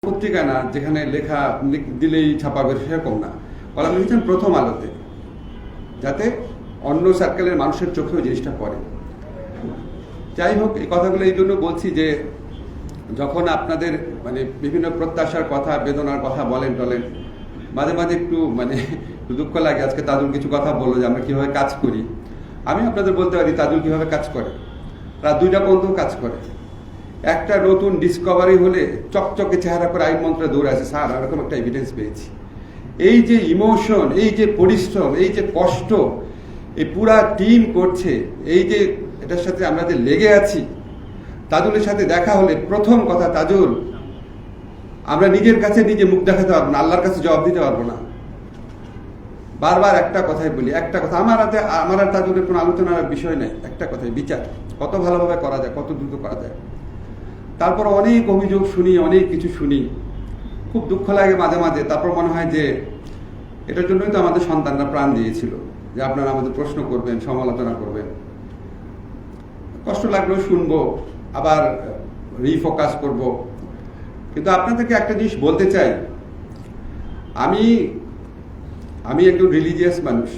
পত্রিকা না যেখানে লেখা দিলেই ছাপাবে সেরকম না, কলাম লিখেছেন প্রথম আলোতে, যাতে অন্য সার্কেলের মানুষের চোখেও জিনিসটা পড়ে। যাই হোক, এই কথাগুলো এই জন্য বলছি যে যখন আপনাদের বিভিন্ন প্রত্যাশার কথা, বেদনার কথা বলেন মাঝে মাঝে একটু দুঃখ লাগে। আজকে তাজুল কিছু কথা বললো যে আমরা কিভাবে কাজ করি। আমি আপনাদের বলতে পারি তাজুল কিভাবে কাজ করে। রাত 2টা পর্যন্ত কাজ করে। একটা নতুন ডিসকভারি হলে চকচকে চেহারা করে আইন মন্ত্রে দৌড়ে আসে, স্যার এরকম একটা এভিডেন্স পেয়েছি। এই যে ইমোশন, এই যে পরিশ্রম, এই যে কষ্ট এই পুরা টিম করছে, এই যে এটার সাথে আমরা যে লেগে আছি। তাজুলের সাথে দেখা হলে প্রথম কথা, তাজুল আমরা নিজের কাছে নিজে মুখ দেখাতে পারবো না, আল্লাহর কাছে জবাব দিতে পারবো না। বারবার একটা কথাই বলি, একটা কথা, আমার আর তাজুলের কোনো আলোচনার বিষয় নেই। একটা কথাই, বিচার কত ভালোভাবে করা যায়, কত দ্রুত করা যায়। তারপর অনেক অভিযোগ শুনি, অনেক কিছু শুনি, খুব দুঃখ লাগে মাঝে মাঝে। তারপর মনে হয় যে এটার জন্যই তো আমাদের সন্তানরা প্রাণ দিয়েছিল, যে আপনারা আমাদের প্রশ্ন করবেন, সমালোচনা করবেন। কষ্ট লাগলেও শুনবো, আবার রিফোকাস করব। কিন্তু আপনাদেরকে একটা জিনিস বলতে চাই, আমি একজন রিলিজিয়াস মানুষ।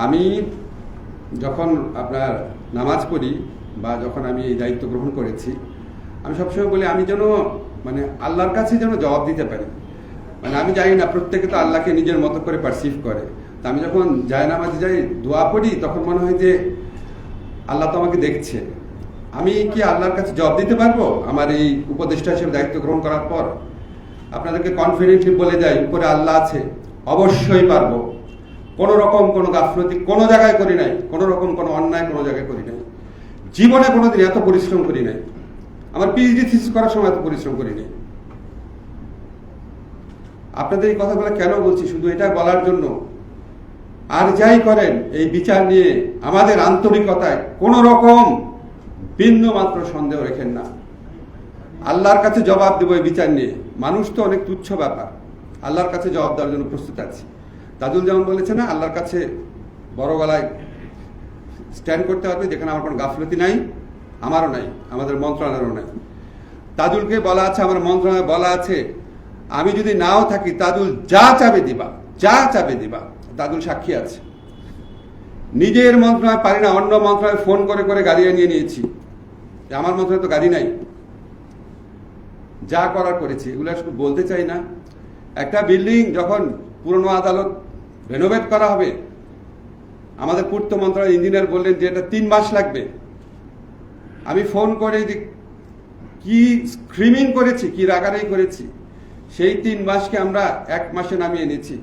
আমি যখন আপনার নামাজ পড়ি বা যখন আমি এই দায়িত্ব গ্রহণ করেছি, আমি সবসময় বলি আমি যেন আল্লাহর কাছে যেন জবাব দিতে পারি। আমি জানি না, প্রত্যেকে তো আল্লাহকে নিজের মতো করে পারসিভ করে। তো আমি যখন জায়নামাজে যাই, দোয়া পড়ি, তখন মনে হয় যে আল্লাহ তো আমাকে দেখছে। আমি কি আল্লাহর কাছে জবাব দিতে পারবো আমার এই উপদেষ্টা হিসেবে দায়িত্ব গ্রহণ করার পর? আপনাদেরকে কনফিডেন্টলি বলে যাই, উপরে আল্লাহ আছে, অবশ্যই পারবো। কোনো রকম কোনো গাফলতি কোনো জায়গায় করি নাই, কোনো রকম কোনো অন্যায় কোনো জায়গায় করি নাই। জীবনে কোনোদিন এত পরিশ্রম করি নাই। আমার পিএইচডি থিসিস করার সময় এত পরিশ্রম করি নাই। আপনাদের এই কথাগুলো কেন বলছি? শুধু এটা বলার জন্য, আর যাই করেন এই বিচার নিয়ে আমাদের আন্তরিকতায় কোনো রকম বিন্দু মাত্র সন্দেহ রেখেন না। আল্লাহর কাছে জবাব দেবো এই বিচার নিয়ে। মানুষ তো অনেক তুচ্ছ ব্যাপার, আল্লাহর কাছে জবাব দেওয়ার জন্য প্রস্তুত আছি। তাজুল যেমন বলেছে না, আল্লাহর কাছে বড় গলায় স্ট্যান্ড করতে হবে, যেখানে আমার কোনো গাফলতি নাই, আমারও নাই, আমাদের মন্ত্রণালয়েরও নাই। তাজুলকে বলা আছে, আমার মন্ত্রণালয়ে বলা আছে, আমি যদি নাও থাকি তাজুল যা চাবে দিবা, যা চাবে দিবা। তাজুল সাক্ষী আছে। নিজের মন্ত্রণালয় পারি না, অন্য মন্ত্রণালয়ে ফোন করে করে গাড়ি নিয়ে নিয়েছি। আমার মন্ত্রণালয়ে তো গাড়ি নাই। যা করার করেছি। এগুলো শুধু বলতে চাই না। একটা বিল্ডিং যখন পুরনো আদালত রেনোভেট করা হবে, আমাদের পূর্ত মন্ত্রণালয়ের ইঞ্জিনিয়ার বললেন যে এটা 3 মাস লাগবে। আমি ফোন করে কি স্ক্রিমিং করেছি, কি রাগারাগি করেছি। সেই 3 মাসকে আমরা 1 মাসে নামিয়ে এনেছি।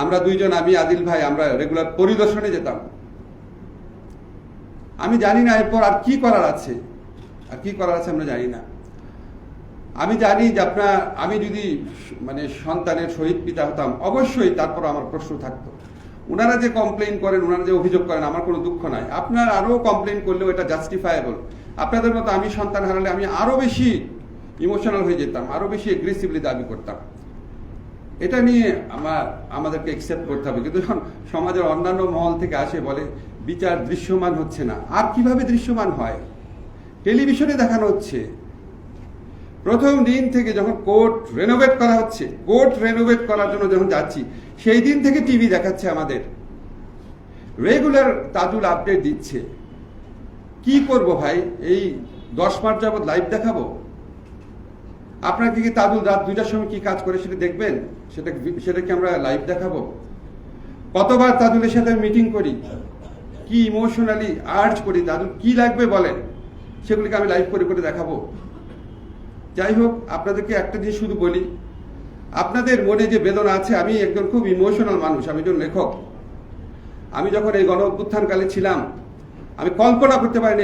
আমরা দুইজন, আমি আদিল ভাই, আমরা রেগুলার পরিদর্শনে যেতাম। আমি জানি না এরপর আর কি করার আছে, আমরা জানি না। আমি জানি যে আমি যদি সন্তানের শহীদ পিতা হতাম, অবশ্যই তারপর আমার প্রশ্ন থাকতো। ওনারা যে কমপ্লেইন করেন, ওনারা যে অভিযোগ করেন, আমার কোনো দুঃখ নাই। আপনার আরো কমপ্লেইন করলেও এটা জাস্টিফায়েবল। আপনাদের মতো আমি সন্তান হারালে আমি আরো বেশি ইমোশনাল হয়ে যেতাম, আরো বেশি এগ্রেসিভলি দাবি করতাম। এটা নিয়ে আমাদেরকে একসেপ্ট করতে হবে। কিন্তু যখন সমাজের অন্যান্য মহল থেকে আসে, বলে বিচার দৃশ্যমান হচ্ছে না, আর কিভাবে দৃশ্যমান হয়? টেলিভিশনে দেখানো হচ্ছে। প্রথম দিন থেকে যখন কোর্ট রেনোভেট করা হচ্ছে, কোর্ট রেনোভেট করার জন্য যখন যাচ্ছি, সেই দিন থেকে টিভি দেখাচ্ছে আমাদের, রেগুলার তাজুল আপডেট দিচ্ছে। কি করব ভাই? এই 10 মাস যাবৎ লাইভ দেখাবো? আপনার কি তাজুল রাত 2টার সময় কি কাজ করে সেটা দেখবেন? সেটাকে আমরা লাইভ দেখাবো? কতবার তাজুলের সাথে মিটিং করি, কি ইমোশনালি আর্জ করি, তাজুল কি লাগবে বলেন, সেগুলিকে আমি লাইভ করে করে দেখাবো? যাই হোক, আপনাদেরকে একটা জিনিস শুধু বলি, আপনাদের মনে যে বেদনা আছে, আমি একজন খুব ইমোশনাল মানুষ, আমি একজন লেখক। আমি যখন এই গণ অভ্যুত্থানকালে ছিলাম, আমি কল্পনা করতে পারিনি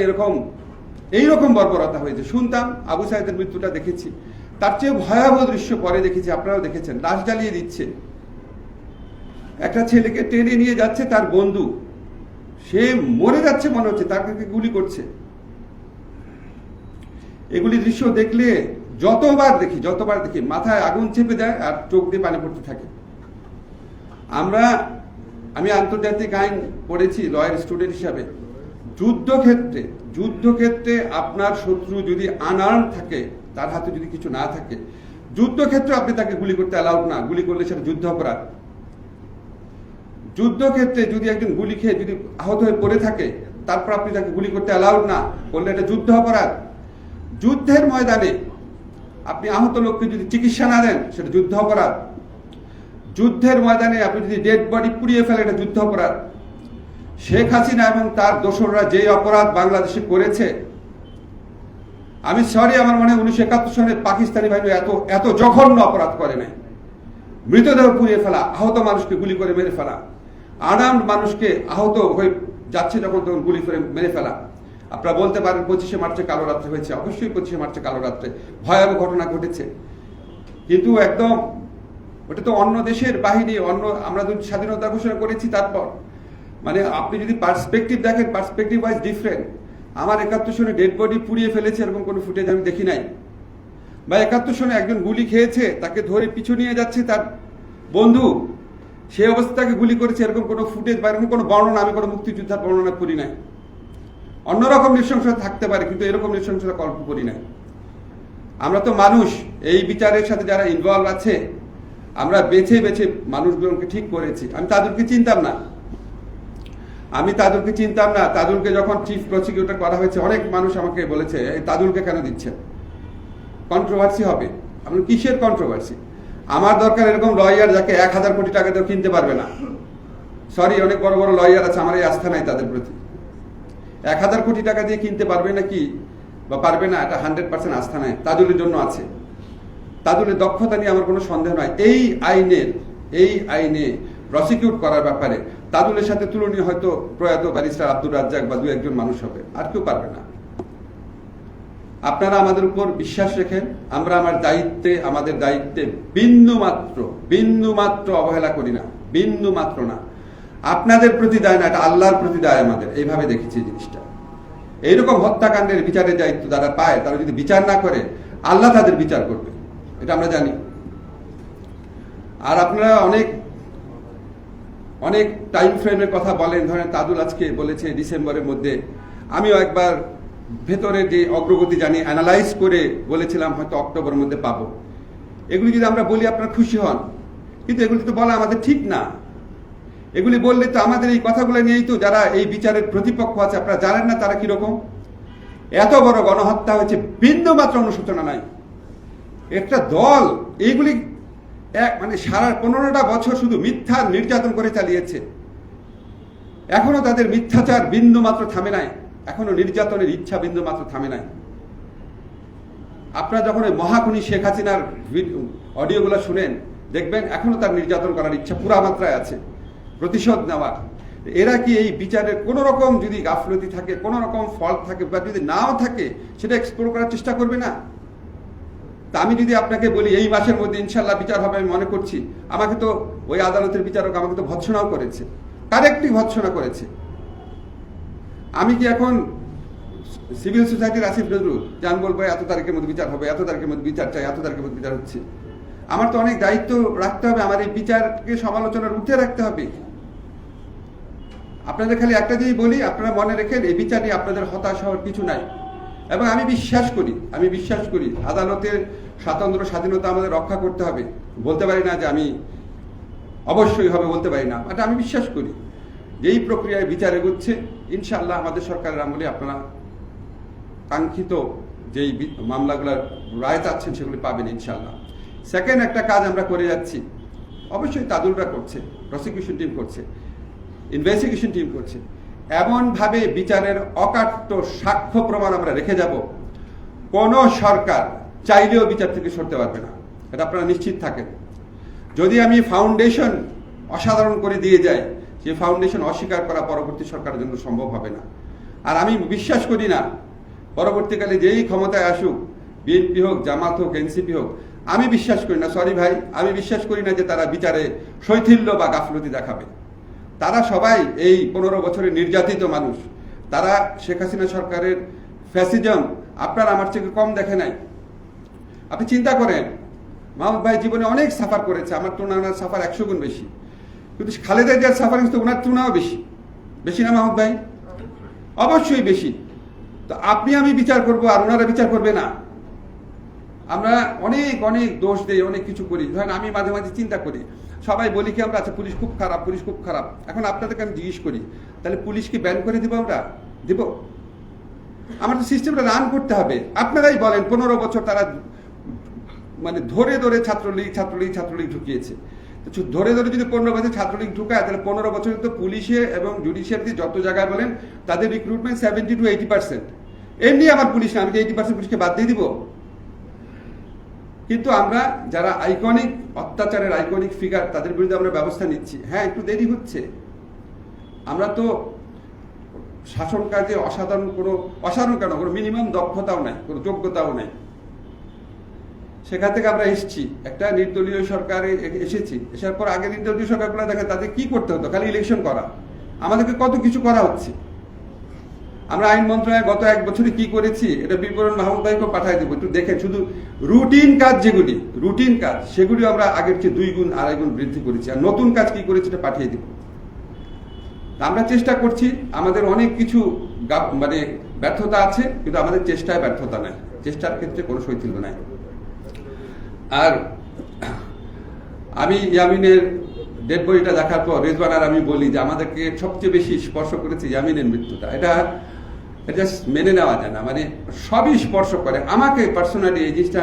এইরকম বর্বরতা হয়েছে। শুনতাম, আবু সাইদের মৃত্যুটা দেখেছি, তার চেয়ে ভয়াবহ দৃশ্য পরে দেখেছি, আপনারাও দেখেছেন। লাশ জ্বালিয়ে দিচ্ছে, একটা ছেলেকে টেনে নিয়ে যাচ্ছে তার বন্ধু, সে মরে যাচ্ছে মনে হচ্ছে, তাকে গুলি করছে। এগুলি দৃশ্য দেখলে যতবার দেখি মাথায় আগুন চেপে যায় আর চোখ দিয়ে পানি পড়তে থাকে। আমি আন্তর্জাতিক আইন পড়েছি লয়ার স্টুডেন্ট হিসাবে। যুদ্ধক্ষেত্রে যুদ্ধক্ষেত্রে আপনার শত্রু যদি আনআর্ম থাকে, তার হাতে যদি কিছু না থাকে, যুদ্ধক্ষেত্রে আপনি তাকে গুলি করতে অ্যালাউড না। গুলি করলে সেটা যুদ্ধ অপরাধ। যুদ্ধক্ষেত্রে যদি একজন গুলি খেয়ে যদি আহত হয়ে পড়ে থাকে, তারপর আপনি তাকে গুলি করতে অ্যালাউড না, করলে এটা যুদ্ধ অপরাধ। যুদ্ধের ময়দানে আপনি আহত লোককে যদি চিকিৎসা না দেন, সেটা যুদ্ধ অপরাধ। যুদ্ধের ময়দানে আপনি যদি ডেড বডি পুড়িয়ে ফেলেন, এটা যুদ্ধ অপরাধ। শেখ হাসিনা এবং তার দোসররা যে অপরাধ বাংলাদেশে করেছে, আমি সরি, আমার মনে হয় 1971 সনে পাকিস্তানি বাহিনী এত জঘন্য অপরাধ করে নাই। মৃতদেহ পুড়িয়ে ফেলা, আহত মানুষকে গুলি করে মেরে ফেলা, আনআর্মড মানুষকে আহত হয়ে যাচ্ছে যখন তখন গুলি করে মেরে ফেলা। আপনারা বলতে পারেন 25শে মার্চে কালো রাত্রে হয়েছে, অবশ্যই 25শে মার্চে কালো রাত্রে ভয়াবহ ঘটনা ঘটেছে, কিন্তু একদম ওটা তো অন্য দেশের বাহিনী, আমরা যদি স্বাধীনতা ঘোষণা করেছি তারপর, মানে আপনি যদি পার্সপেক্টিভ দেখেন, পার্সপেক্টিভ ওয়াইজ ডিফারেন্ট। আমার 71 সনে ডেড বডি পুড়িয়ে ফেলেছে এরকম কোনো ফুটেজ আমি দেখি নাই। বা 71 সনে একজন গুলি খেয়েছে, তাকে ধরে পিছু নিয়ে যাচ্ছে তার বন্ধু, সেই অবস্থাকে গুলি করেছে, এরকম কোনো ফুটেজ বা এরকম কোনো বর্ণনা আমি কোনো মুক্তিযোদ্ধার বর্ণনা করি নাই। অন্যরকম নৃশংসতা থাকতে পারে, কিন্তু এরকম নৃশংসতা কল্প করি নাই। আমরা তো মানুষ, এই বিচারের সাথে যারা ইনভলভ আছে, আমরা বেছে বেছে মানুষগুলোকে ঠিক করেছি। আমি তাদেরকে চিনতাম না, তাদুলকে যখন চিফ প্রসিকিউটর করা হয়েছে, অনেক মানুষ আমাকে বলেছে এই তাদুলকে কেন দিচ্ছেন, কন্ট্রোভার্সি হবে। আমি কিসের কন্ট্রোভার্সি? আমার দরকার এরকম লয়ার যাকে 1000 কোটি টাকা দিয়ে কিনতে পারবে না। সরি, অনেক বড় বড় লয়ার আছে, আমার এই আস্থা নাই তাদের প্রতি। 1000 কোটি টাকা দিয়ে কিনতে পারবে না কি বা পারবে না, এটা 100% আস্থা নাই। তাদুলের জন্য আছে, তাদুলের দক্ষতা নিয়ে আমার কোনো সন্দেহ নাই। এই আইনে প্রসিকিউট করার ব্যাপারে তাদুলের সাথে তুলনীয় হয়তো প্রয়াত ব্যারিস্টার আব্দুর রাজ্জাক বা 2-1 মানুষ হবে, আর কেউ পারবে না। আপনারা আমাদের উপর বিশ্বাস রেখেন, আমরা আমাদের দায়িত্বে বিন্দু মাত্র অবহেলা করি না, বিন্দু মাত্র না। আপনাদের প্রতি দায় না, এটা আল্লাহর প্রতি দায় আমাদের। এইভাবে দেখেছি জিনিসটা। এইরকম হত্যাকাণ্ডের বিচারের দায়িত্ব যারা পায়, তারা যদি বিচার না করে, আল্লাহ তাদের বিচার করবে, এটা আমরা জানি। আর আপনারা অনেক টাইম ফ্রেমের কথা বলেন, ধরেন তাদুল আজকে বলেছে ডিসেম্বরের মধ্যে, আমিও একবার ভেতরে যে অগ্রগতি জানি অ্যানালাইজ করে বলেছিলাম হয়তো অক্টোবরের মধ্যে পাবো। এগুলি যদি আমরা বলি আপনারা খুশি হন, কিন্তু এগুলি তো বলা আমাদের ঠিক না। এগুলি বললে তো আমাদের এই কথাগুলো নিয়েই তো যারা এই বিচারের প্রতিপক্ষ আছে, আপনারা জানেন না তারা কিরকম। এত বড় গণহত্যা হয়েছে, বিন্দু মাত্র অনুশোচনা নাই। একটা দল এইগুলি মানে সারা 15টা বছর শুধু মিথ্যা নির্যাতন করে চালিয়েছে, এখনো তাদের মিথ্যাচার বিন্দু মাত্র থামে নাই, এখনো নির্যাতনের ইচ্ছা বিন্দু মাত্র থামে নাই। আপনারা যখন ওই মহাখুনি শেখ হাসিনার অডিওগুলো শুনেন, দেখবেন এখনো তার নির্যাতন করার ইচ্ছা পুরা মাত্রায় আছে, প্রতিশোধ নেওয়ার। এরা কি এই বিচারের কোনো রকম যদি গাফলতি থাকে, কোনো রকম ফল্ট থাকে, বা যদি নাও থাকে, সেটা এক্সপ্লোর করার চেষ্টা করবে না? তা আমি যদি আপনাকে বলি এই মাসের মধ্যে ইনশাল্লাহ বিচার হবে, আমি মনে করছি, আমাকে তো ওই আদালতের বিচারক আমাকে তো ভৎসনাও করেছে, কারেক্টলি ভৎসনা করেছে। আমি কি এখন সিভিল সোসাইটির আসিফ নজরুল যে আমি বলবো এত তারিখের মধ্যে বিচার হবে, এত তারিখের মধ্যে বিচার চাই, এত তারিখের মধ্যে বিচার হচ্ছে? আমার তো অনেক দায়িত্ব রাখতে হবে, আমার এই বিচারকে সমালোচনার ঊর্ধ্বে রাখতে হবে। আপনাদের খালি একটা জিনিস বলি, আপনারা মনে রেখেন, এই বিচার নিয়ে আপনাদের হতাশ হওয়ার কিছু নাই। এবং আমি বিশ্বাস করি আদালতের স্বাধীনতা আমাদের রক্ষা করতে হবে। বলতে পারি না যে আমি অবশ্যই হবে, বলতে পারি না, বাট আমি বিশ্বাস করি যে এই প্রক্রিয়ায় বিচার এগোচ্ছে। ইনশাআল্লাহ আমাদের সরকারের আমলে আপনারা কাঙ্ক্ষিত যেই মামলাগুলোর রায় চাচ্ছেন সেগুলি পাবেন ইনশাআল্লাহ। সেকেন্ড একটা কাজ আমরা করে যাচ্ছি, অবশ্যই তাদুলরা করছে, প্রসিকিউশন টিম করছে, ইনভেস্টিগেশন টিম করছে। এমনভাবে বিচারের অকাট্য সাক্ষ্য প্রমাণ আমরা রেখে যাব, কোন সরকার চাইলেও বিচার থেকে সরতে পারবে না, এটা আপনারা নিশ্চিত থাকেন। যদি আমি ফাউন্ডেশন অসাধারণ করে দিয়ে যাই, যে ফাউন্ডেশন অস্বীকার করা পরবর্তী সরকারের জন্য সম্ভব হবে না। আর আমি বিশ্বাস করি না পরবর্তীকালে যেই ক্ষমতায় আসুক, বিএনপি হোক, জামাত হোক, এনসিপি হোক, আমি বিশ্বাস করি না, সরি ভাই, আমি বিশ্বাস করি না যে তারা বিচারে শৈথিল্য বা গাফলতি দেখাবে। তারা সবাই এই 15 বছরের নির্যাতিত মানুষ, তারা শেখ হাসিনা সরকারের ফ্যাসিজম আপনার আমার থেকে কম দেখে নাই। আপনি চিন্তা করেন, মাহমুদ ভাই জীবনে অনেক সাফার করেছে, আমার তুলনায় ওনার সাফার 100 গুণ বেশি, কিন্তু খালেদা জিয়ার সাফারিং তো ওনার তুলনাও বেশি না মাহমুদ ভাই? অবশ্যই বেশি। তো আপনি আমি বিচার করব আর ওনারা বিচার করবে না? আমরা অনেক অনেক দোষ দিই, অনেক কিছু করি। ধরেন আমি মাঝে মাঝে চিন্তা করি, সবাই বলি কি আমরা, আচ্ছা পুলিশ খুব খারাপ, পুলিশ খুব খারাপ। এখন আপনাদেরকে আমি জিজ্ঞেস করি, তাহলে পুলিশকে ব্যান করে দিব আমরা? দিব? আমার তো সিস্টেমটা রান করতে হবে। আপনারাই বলেন 15 বছর তারা মানে ধরে ধরে ছাত্রলীগ ঢুকিয়েছে। ধরে ধরে যদি 15 বছর ছাত্রলীগ ঢুকায়, তাহলে 15 বছর তো পুলিশে এবং জুডিশিয়ারিতে যত জায়গায় বলেন তাদের রিক্রুটমেন্ট 70 to 80%। এমনি আমার পুলিশ না, আমি 80% পুলিশকে বাদ দিয়ে দিব? কিন্তু আমরা যারা আইকনিক অত্যাচারের আইকনিক ফিগার, তাদের বিরুদ্ধে আমরা ব্যবস্থা নিচ্ছি। হ্যাঁ, একটু দেরি হচ্ছে। আমরা তো শাসন কাজে অসাধারণ কোনো মিনিমাম দক্ষতাও নাই, কোনো যোগ্যতাও নাই। সেখান থেকে আমরা এসেছি, একটা নির্দলীয় সরকারে এসেছি। এসার পর আগে নির্দলীয় সরকারগুলো দেখেন তাদের কি করতে হতো, খালি ইলেকশন করা। আমাদেরকে কত কিছু করা হচ্ছে। আমরা আইন মন্ত্রণালয়ে গত 1 বছরে কি করেছি, এটা বিবরণ মাহমুদ ভাইকে পাঠিয়ে দেবো, একটু দেখেন। শুধু রুটিন কাজ সেগুলি আমরা আগের চেয়ে 2 গুণ 2.5 গুণ বৃদ্ধি করেছি। আর নতুন কাজ কি করেছি এটা পাঠিয়ে দিব। আমরা চেষ্টা করছি। আমাদের অনেক কিছু মানে ব্যর্থতা আছে, কিন্তু আমাদের চেষ্টায় ব্যর্থতা নাই, চেষ্টার ক্ষেত্রে কোনো শৈথিল্য নাই। আর আমি ইয়ামিনের ডেড বডিটা দেখার পর রেজওয়ান আর আমি বলি যে আমাদেরকে সবচেয়ে বেশি স্পর্শ করেছে ইয়ামিনের মৃত্যুটা। এটা মেনে নেওয়া যায় না, মানে সবই স্পর্শ করে আমাকে পার্সোনালি। এই জিনিসটা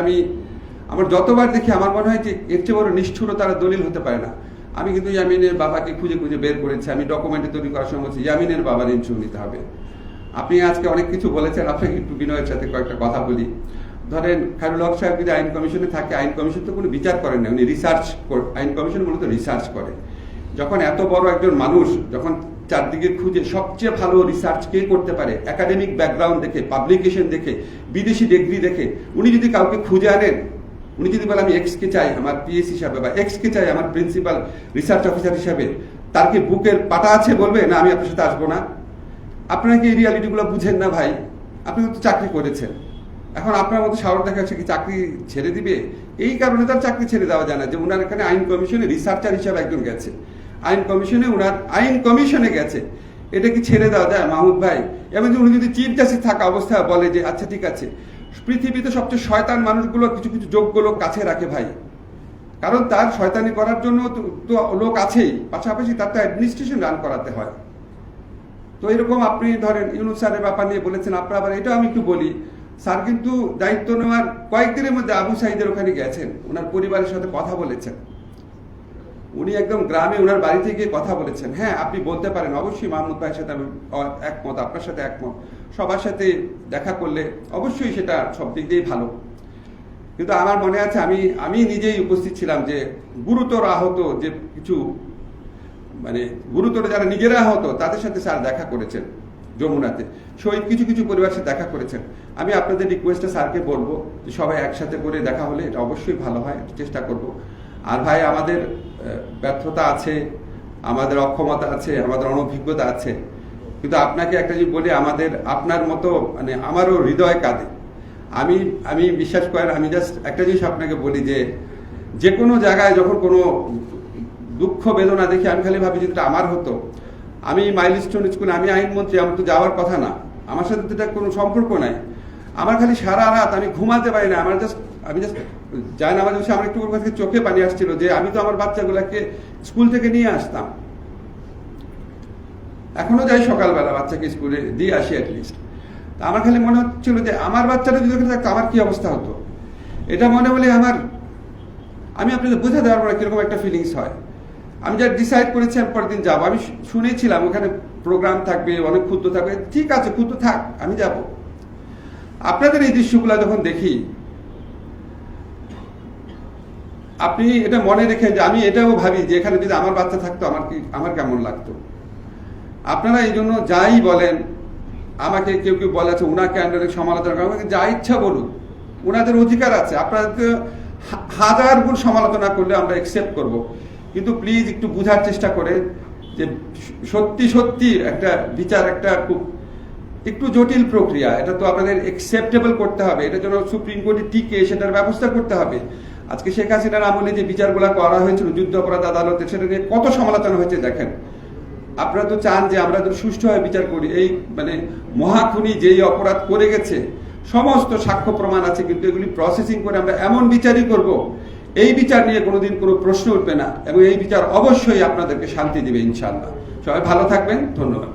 আমার যতবার দেখি আমার মনে হয় যে এর চেয়ে বড় নিষ্ঠুরতার দলিল হতে পারে না। আমি কিন্তু ইয়ামিনের বাবাকে খুঁজে খুঁজে বের করেছি। আমি ডকুমেন্টে তৈরি করার সময় বলছি ইয়ামিনের বাবার ইনস্যু নিতে হবে। আপনি আজকে অনেক কিছু বলেছেন, আপনাকে একটু বিনয়ের সাথে কয়েকটা কথা বলি। ধরেন খায়রুল হক সাহেব যদি আইন কমিশনে থাকে, আইন কমিশন তো কোনো বিচার করেন না, উনি রিসার্চ, আইন কমিশন মূলত রিসার্চ করে। যখন এত বড় একজন মানুষ যখন চারদিকে খুঁজে সবচেয়ে ভালো রিসার্চ কে করতে পারে, একাডেমিক ব্যাকগ্রাউন্ড দেখে, পাবলিকেশন দেখে, বিদেশি ডিগ্রি দেখে, উনি যদি কাউকে খুঁজে আনেন, উনি যদি বলে আমি এক্স কে চাই আমার পিএস হিসাবে, বা এক্স কে চাই আমার প্রিন্সিপাল রিসার্চ অফিসার হিসাবে, তার কি বুকের পাটা আছে বলবে না আমি আপনার সাথে আসবো না? আপনারা কি এই রিয়ালিটিগুলো বুঝেন না ভাই? আপনি তো চাকরি করেছেন, এখন আপনার মতো সাহস দেখা যাচ্ছে কি চাকরি ছেড়ে দিবে? এই কারণে তার চাকরি ছেড়ে দেওয়া যায় না যে উনার এখানে আইন কমিশনে রিসার্চার হিসাবে একজন গেছে, আইন কমিশনে গেছে, এটা কি ছেড়ে দেওয়া যায় মাহমুদ ভাই? এবং উনি যদি চিফ জাস্টিস থাকা অবস্থায় বলে যে আচ্ছা ঠিক আছে, পৃথিবীতে সবচেয়ে শয়তান মানুষগুলো কিছু কিছু যোগ্য লোক কাছে রাখে ভাই, কারণ তার শয়তানি করার জন্য তো লোক আছেই, পাশাপাশি তার তো অ্যাডমিনিস্ট্রেশন রান করাতে হয়। তো এরকম আপনি ধরেন ইউনুস স্যারের ব্যাপার নিয়ে বলেছেন, আপনার আবার এটাও আমি একটু বলি, স্যার কিন্তু দায়িত্ব নেওয়ার কয়েকদিনের মধ্যে আবু সাঈদের ওখানে গেছেন, ওনার পরিবারের সাথে কথা বলেছেন, উনি একদম গ্রামে ওনার বাড়িতে গিয়ে কথা বলেছেন। হ্যাঁ, আপনি বলতে পারেন অবশ্যই মাহমুদ ভাইয়ের সাথে আমি একমত, আপনার সাথে একমত, সবার সাথে দেখা করলে অবশ্যই সেটা সব দিক দিয়েই ভালো। কিন্তু আমার মনে আছে আমি নিজেই উপস্থিত ছিলাম যে গুরুতর আহত যে কিছু মানে গুরুতর যারা নিজেরা আহত তাদের সাথে স্যার দেখা করেছেন যমুনাতে, শহীদ কিছু কিছু পরিবারের সাথে দেখা করেছেন। আমি আপনাদের রিকোয়েস্টে স্যারকে বলবো যে সবাই একসাথে করে দেখা হলে এটা অবশ্যই ভালো হয়, চেষ্টা করব। আর ভাই আমাদের ব্যর্থতা আছে, আমাদের অক্ষমতা আছে, আমাদের অনভিজ্ঞতা আছে, কিন্তু আপনাকে একটা জিনিস বলি, আপনার মতো মানে আমারও হৃদয় কাঁদে। আমি বিশ্বাস করেন, আমি জাস্ট একটা জিনিস আপনাকে বলি যে কোনো জায়গায় যখন কোনো দুঃখ বেদনা দেখি আমি খালি ভাবি যেটা আমার হতো। আমি মাইলস্টোন স্কুলে, আমি আইনমন্ত্রী, আমার তো যাওয়ার কথা না, আমার সাথে তো এটা কোনো সম্পর্ক নাই। আমার খালি সারা রাত আমি ঘুমাতে পারি না, আমি জাস্ট যাই না, আমার আমার একটু থেকে চোখে পানি আসছিল যে আমি তো আমার বাচ্চাগুলোকে স্কুল থেকে নিয়ে আসতাম, এখনো যাই সকালবেলা বাচ্চাকে স্কুলে দিয়ে আসি অ্যাটলিস্ট। আমার খালি মনে হচ্ছিল যে আমার বাচ্চাটা যদি ওখানে থাকতো আমার কি অবস্থা হতো। এটা মনে বলে আমি আপনাদের বোঝা দেওয়ার পরে কিরকম একটা ফিলিংস হয়। আমি যা ডিসাইড করেছি আমি পরের দিন যাবো। আমি শুনেছিলাম ওখানে প্রোগ্রাম থাকবে, অনেক ক্ষুদ্র থাকবে, ঠিক আছে ক্ষুদ্র থাক, আমি যাব। আপনাদের এই দৃশ্যগুলো যখন দেখি, আপনি এটা মনে রেখেন যে আমি এটাও ভাবি যে এখানে যদি আমার বাচ্চা থাকতো আমার কেমন লাগতো। আপনারা এই জন্য যাই বলেন, আমাকে কেউ কেউ বলে আছে উনাকে আন্ডারে সমালোচনা করেন, আমাকে যা ইচ্ছা বলুন, ওনাদের অধিকার আছে। আপনাদেরকে 1000 গুণ সমালোচনা করলে আমরা একসেপ্ট করব, কিন্তু প্লিজ একটু বোঝার চেষ্টা করে যে সত্যি সত্যি একটা বিচার একটা খুব একটু জটিল প্রক্রিয়া, এটা তো আপনাদের একসেপ্টেবল করতে হবে, এটার জন্য সুপ্রিম কোর্টে টিকে সেটার ব্যবস্থা করতে হবে। আজকে শেখ হাসিনার আমলে যে বিচারগুলো করা হয়েছিল যুদ্ধাপরাধ আদালতে, সেটা নিয়ে কত সমালোচনা হয়েছে দেখেন। আপনারা তো চান যে আমরা তো সুষ্ঠুভাবে বিচার করি। এই মানে মহাখুনি যেই অপরাধ করে গেছে, সমস্ত সাক্ষ্য প্রমাণ আছে, কিন্তু এগুলি প্রসেসিং করে আমরা এমন বিচারই করব, এই বিচার নিয়ে কোনোদিন কোনো প্রশ্ন উঠবে না, এবং এই বিচার অবশ্যই আপনাদেরকে শান্তি দিবে ইনশাআল্লাহ। সবাই ভালো থাকবেন, ধন্যবাদ।